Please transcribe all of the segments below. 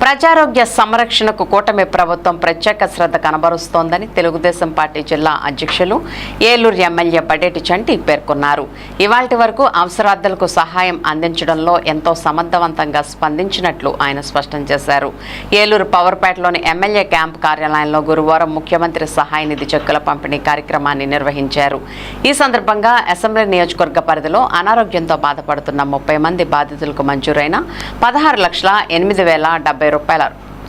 ప్రజారోగ్య సంరక్షణకు కూటమి ప్రభుత్వం ప్రత్యేక శ్రద్ధ కనబరుస్తోందని తెలుగుదేశం పార్టీ జిల్లా అధ్యక్షులు ఏలూరు ఎమ్మెల్యే బడేటి చంటి పేర్కొన్నారు. ఇవాల్టి వరకు అవసరార్థులకు సహాయం అందించడంలో ఎంతో సమర్థవంతంగా స్పందించినట్లు ఆయన స్పష్టం చేశారు. ఏలూరు పవర్పేటలోని ఎమ్మెల్యే క్యాంప్ కార్యాలయంలో గురువారం ముఖ్యమంత్రి సహాయ నిధి చెక్కుల పంపిణీ కార్యక్రమాన్ని నిర్వహించారు. ఈ సందర్భంగా అసెంబ్లీ నియోజకవర్గ పరిధిలో అనారోగ్యంతో బాధపడుతున్న 30 మంది బాధితులకు మంజూరైన 16,08,070 రూపాయల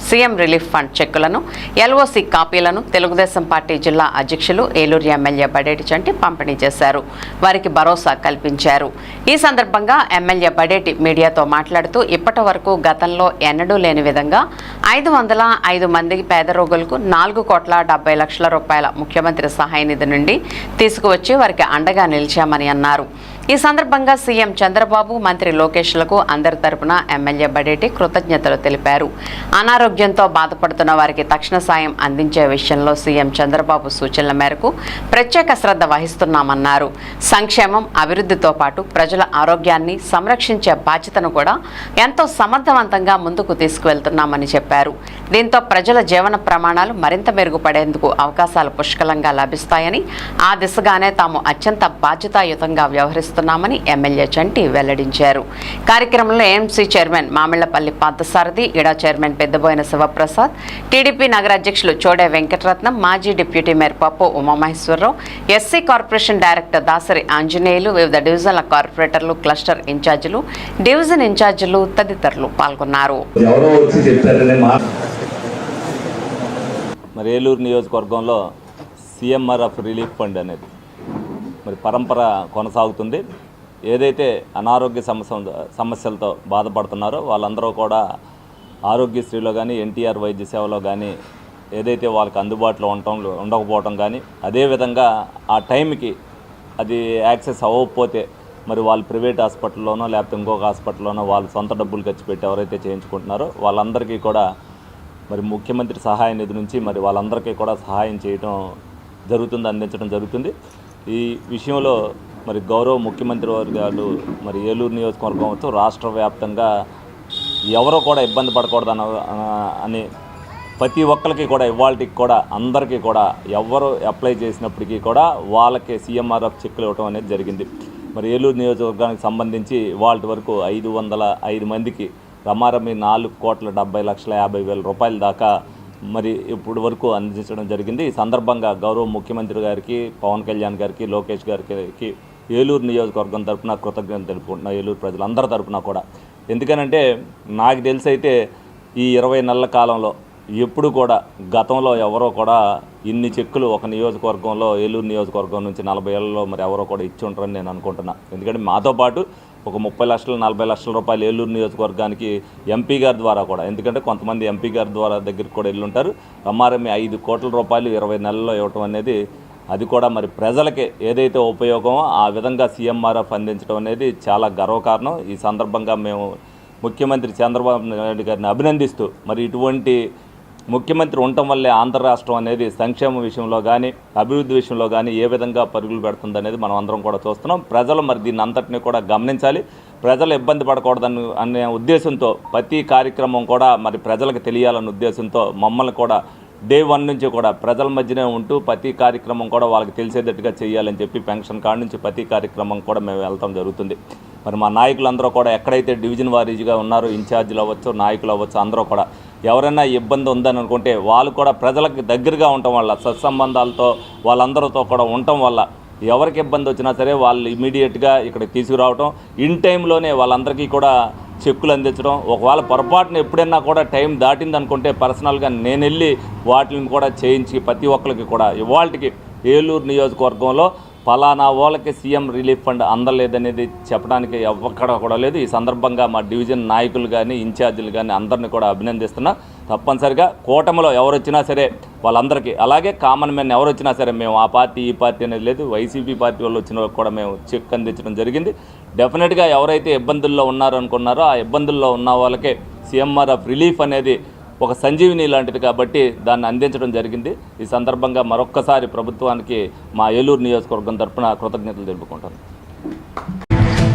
సీఎం రిలీఫ్ ఫండ్ చెక్కులను, ఎల్ఓసి కాపీలను తెలుగుదేశం పార్టీ జిల్లా అధ్యక్షులు ఏలూరు ఎమ్మెల్యే బడేటి చంటి పంపిణీ చేశారు. వారికి భరోసా కల్పించారు. ఈ సందర్భంగా ఎమ్మెల్యే బడేటి మీడియాతో మాట్లాడుతూ ఇప్పటి వరకు గతంలో ఎన్నడూ లేని విధంగా 505 మంది పేద రోగులకు 4,70,00,000 రూపాయల ముఖ్యమంత్రి సహాయ నిధి నుండి తీసుకువచ్చి వారికి అండగా నిలిచామని అన్నారు. ఈ సందర్భంగా సీఎం చంద్రబాబు, మంత్రి లోకేష్లకు అందరి తరపున ఎమ్మెల్యే బడేటి కృతజ్ఞతలు తెలిపారు. అనారోగ్యంతో బాధపడుతున్న వారికి తక్షణ సాయం అందించే విషయంలో సీఎం చంద్రబాబు సూచనల మేరకు ప్రత్యేక శ్రద్ధ వహిస్తున్నామన్నారు. సంక్షేమం, అభివృద్ధితో పాటు ప్రజల ఆరోగ్యాన్ని సంరక్షించే బాధ్యతను కూడా ఎంతో సమర్థవంతంగా ముందుకు తీసుకువెళ్తున్నామని చెప్పారు. దీంతో ప్రజల జీవన ప్రమాణాలు మరింత మెరుగుపడేందుకు అవకాశాలు పుష్కలంగా లభిస్తాయని, ఆ దిశగానే తాము అత్యంత బాధ్యతాయుతంగా వ్యవహరిస్తున్నామని ఎమ్మెల్యే చంటి వెల్లడించారు. కార్యక్రమంలో ఏఎంసీ చైర్మన్ మామిళ్లపల్లి పార్థసారథి, ఇడా చైర్మన్ పెద్దబోయిన శివప్రసాద్, టీడీపీ నగర అధ్యక్షులు చోడే వెంకటరత్నం, మాజీ deputy mayor Pappu Umamaheswararao, SC corporation director Dasari Anjaneyulu, వివిధ డివిజన్ల కార్పొరేటర్లు, క్లస్టర్ ఇన్ఛార్జీలు, డివిజన్ ఇన్ఛార్జీలు తదితరులు పాల్గొన్నారు. మరి ఏలూరు నియోజకవర్గంలో సీఎంఆర్ఎఫ్ రిలీఫ్ ఫండ్ అనేది మరి పరంపర కొనసాగుతుంది. ఏదైతే అనారోగ్య సమస్యలతో బాధపడుతున్నారో వాళ్ళందరూ కూడా ఆరోగ్యశ్రీలో కానీ, ఎన్టీఆర్ వైద్య సేవలో కానీ ఏదైతే వాళ్ళకి అందుబాటులో ఉండకపోవటం కానీ, అదేవిధంగా ఆ టైంకి అది యాక్సెస్ అవ్వకపోతే మరి వాళ్ళు ప్రైవేట్ హాస్పిటల్లోనో లేకపోతే ఇంకొక హాస్పిటల్లోనో వాళ్ళు సొంత డబ్బులు ఖర్చు పెట్టి ఎవరైతే చేయించుకుంటున్నారో వాళ్ళందరికీ కూడా మరి ముఖ్యమంత్రి సహాయ నిధి నుంచి మరి వాళ్ళందరికీ కూడా సహాయం చేయడం జరుగుతుంది, అందించడం జరుగుతుంది. ఈ విషయంలో మరి గౌరవ ముఖ్యమంత్రి వర్గాలు మరి ఏలూరు నియోజకవర్గంతో రాష్ట్ర వ్యాప్తంగా ఎవరో కూడా ఇబ్బంది పడకూడదు అని ప్రతి ఒక్కరికి కూడా ఇవాళకి కూడా అందరికీ కూడా ఎవరు అప్లై చేసినప్పటికీ కూడా వాళ్ళకి సీఎంఆర్ఎఫ్ చెక్కులు ఇవ్వడం అనేది జరిగింది. మరి ఏలూరు నియోజకవర్గానికి సంబంధించి ఇవాళ వరకు 505 మందికి రమారమి 4,70,50,000 రూపాయల దాకా మరి ఇప్పుడు వరకు అందించడం జరిగింది. ఈ సందర్భంగా గౌరవ ముఖ్యమంత్రి గారికి, పవన్ కళ్యాణ్ గారికి, లోకేష్ గారికి ఏలూరు నియోజకవర్గం తరఫున కృతజ్ఞతలు తెలుపుకుంటున్నా, ఏలూరు ప్రజలందరి తరఫున కూడా. ఎందుకనంటే నాకు తెలిసి అయితే ఈ 20 నెలల కాలంలో ఎప్పుడు కూడా గతంలో ఎవరో కూడా ఇన్ని చెక్కులు ఒక నియోజకవర్గంలో, ఏలూరు నియోజకవర్గం నుంచి 40 ఏళ్లలో మరి ఎవరో కూడా ఇచ్చి ఉంటారని నేను అనుకుంటున్నా. ఎందుకంటే మాతో పాటు ఒక 30 లక్షలు 40 లక్షల రూపాయలు ఏలూరు నియోజకవర్గానికి ఎంపీ గారి ద్వారా కూడా, ఎందుకంటే కొంతమంది ఎంపీ గారి ద్వారా దగ్గరికి కూడా వెళ్ళి ఉంటారు. రమారమి 5 కోట్ల రూపాయలు 20 నెలల్లో ఇవ్వటం అనేది అది కూడా మరి ప్రజలకి ఏదైతే ఉపయోగమో ఆ విధంగా సీఎంఆర్ఎఫ్ అందించడం అనేది చాలా గర్వకారణం. ఈ సందర్భంగా మేము ముఖ్యమంత్రి చంద్రబాబు నాయుడు గారిని అభినందిస్తూ మరి ఇటువంటి ముఖ్యమంత్రి ఉండటం వల్లే ఆంధ్ర రాష్ట్రం అనేది సంక్షేమ విషయంలో కానీ, అభివృద్ధి విషయంలో కానీ ఏ విధంగా పరుగులు పెడుతుంది అనేది మనం అందరం కూడా చూస్తున్నాం. ప్రజలు మరి దీన్ని అంతటినీ కూడా గమనించాలి. ప్రజలు ఇబ్బంది పడకూడదని అనే ఉద్దేశంతో ప్రతి కార్యక్రమం కూడా మరి ప్రజలకు తెలియాలన్న ఉద్దేశంతో మమ్మల్ని కూడా డే 1 నుంచి కూడా ప్రజల మధ్యనే ఉంటూ ప్రతి కార్యక్రమం కూడా వాళ్ళకి తెలిసేటట్టుగా చేయాలని చెప్పి పెన్షన్ కార్డు నుంచి ప్రతి కార్యక్రమం కూడా మేము వెళ్తాం జరుగుతుంది. మరి మా నాయకులందరూ కూడా ఎక్కడైతే డివిజన్ వారీగా ఉన్నారో ఇన్ఛార్జీలు అవ్వచ్చు, నాయకులు అవ్వచ్చు, అందరూ కూడా ఎవరైనా ఇబ్బంది ఉందని అనుకుంటే వాళ్ళు కూడా ప్రజలకు దగ్గరగా ఉండటం వల్ల, సత్సంబంధాలతో వాళ్ళందరితో కూడా ఉండటం వల్ల ఎవరికి ఇబ్బంది వచ్చినా సరే వాళ్ళు ఇమీడియట్గా ఇక్కడికి తీసుకురావటం, ఇన్ టైంలోనే వాళ్ళందరికీ కూడా చెక్కులు అందించడం. ఒకవేళ పొరపాటున ఎప్పుడైనా కూడా టైం దాటింది అనుకుంటే పర్సనల్గా నేను వెళ్ళి వాటిని కూడా చేయించి ప్రతి ఒక్కరికి కూడా ఇవాళకి ఏలూరు నియోజకవర్గంలో ఫలానా వాళ్ళకి సీఎం రిలీఫ్ ఫండ్ అందలేదనేది చెప్పడానికి ఎక్కడ కూడా లేదు. ఈ సందర్భంగా మా డివిజన్ నాయకులు కానీ, ఇన్ఛార్జీలు కానీ అందరినీ కూడా అభినందిస్తున్నా. తప్పనిసరిగా కూటమిలో ఎవరు వచ్చినా సరే వాళ్ళందరికీ, అలాగే కామన్ మ్యాన్ ఎవరు వచ్చినా సరే మేము ఆ పార్టీ ఈ పార్టీ అనేది లేదు, వైసీపీ పార్టీ వాళ్ళు వచ్చిన కూడా మేము చెక్ అందించడం జరిగింది. డెఫినెట్గా ఎవరైతే ఇబ్బందుల్లో ఉన్నారనుకున్నారో ఆ ఇబ్బందుల్లో ఉన్న వాళ్ళకే సీఎంఆర్ఎఫ్ రిలీఫ్ అనేది ఒక సంజీవిని లాంటిది కాబట్టి దాన్ని అందించడం జరిగింది. ఈ సందర్భంగా మరొక్కసారి ప్రభుత్వానికి మా ఏలూరు నియోజకవర్గం తరఫున కృతజ్ఞతలు తెలుపుకుంటాను.